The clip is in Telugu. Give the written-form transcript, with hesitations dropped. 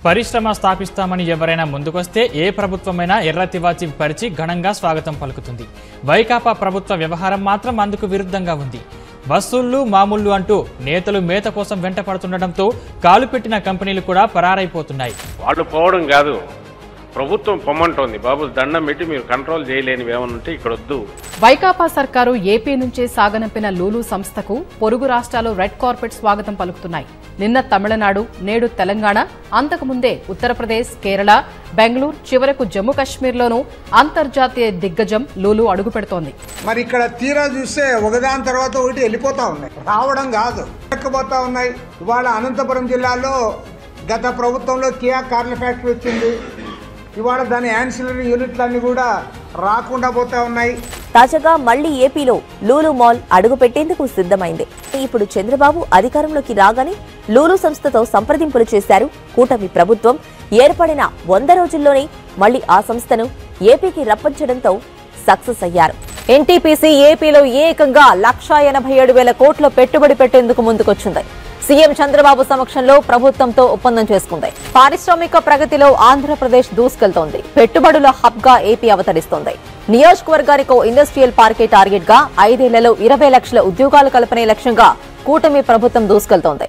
పరిశ్రమ స్థాపిస్తామని ఎవరైనా ముందుకొస్తే ఏ ప్రభుత్వమైనా ఎర్రతివాచి పరిచి ఘనంగా స్వాగతం పలుకుతుంది. వైకాపా ప్రభుత్వ వ్యవహారం మాత్రం అందుకు విరుద్ధంగా ఉంది. వసూళ్లు మామూళ్లు అంటూ నేతలు మేత కోసం వెంట పడుతుండటంతో కాలు పెట్టిన కంపెనీలు కూడా పరారైపోతున్నాయి. వాళ్ళు పోవడం కాదు, ప్రభుత్వం పొమ్మంటోంది. బాబు దండం పెట్టి మీరు కంట్రోల్ చేయలేనివి ఏమనుంటే ఇక్కడ వద్దు. వైకాపా సర్కారు ఏపీ నుంచే సాగనంపిన లూలు సంస్థకు పొరుగు రాష్ట్రాలు రెడ్ కార్పెట్ స్వాగతం పలుకుతున్నాయి. నిన్న తమిళనాడు, నేడు తెలంగాణ, అంతకుముందే ఉత్తరప్రదేశ్, కేరళ, బెంగళూరు, చివరకు జమ్మూ కాశ్మీర్లోనూ అంతర్జాతీయ దిగ్గజం లూలు అడుగు పెడుతోంది. మరి ఇక్కడ తీరా చూస్తే ఒకదాని తర్వాత ఒకటి వెళ్ళిపోతా ఉన్నాయి, రావడం కాదు ఎక్కబోతా ఉన్నాయి. ఇవాళ అనంతపురం జిల్లాలో గత ప్రభుత్వంలో కియా కార్ల ఫ్యాక్టరీ వచ్చింది. ఇవాళ దాని యాన్సిలరీ యూనిట్లన్నీ కూడా రాకుండా పోతా ఉన్నాయి. తాజాగా మళ్లీ ఏపీలో లూలు మాల్ అడుగు పెట్టేందుకు సిద్ధమైంది. ఇప్పుడు చంద్రబాబు అధికారంలోకి రాగానే లూలు సంస్థతో సంప్రదింపులు చేశారు కూటమి ప్రభుత్వం. ఏర్పడిన 100 రోజుల్లోనే మళ్లీ ఆ సంస్థను ఏపీకి రప్పించడంతో సక్సెస్ అయ్యారు. ఎన్టీపీసీ ఏపీలో ఏకంగా 1,87,000 కోట్ల పెట్టుబడి పెట్టేందుకు ముందుకొచ్చింది. సీఎం చంద్రబాబు సమక్షంలో ప్రభుత్వంతో ఒప్పందం చేసుకుంది. పారిశ్రామిక ప్రగతిలో ఆంధ్రప్రదేశ్ దూసుకెళ్తోంది. పెట్టుబడుల హబ్ గా ఏపీ అవతరిస్తోంది. నియోజకవర్గానికో ఇండస్ట్రియల్ పార్కే టార్గెట్ గా 5 ఏళ్లలో 20 లక్షల ఉద్యోగాలు కల్పనే లక్ష్యంగా కూటమి ప్రభుత్వం దూసుకెళ్తోంది.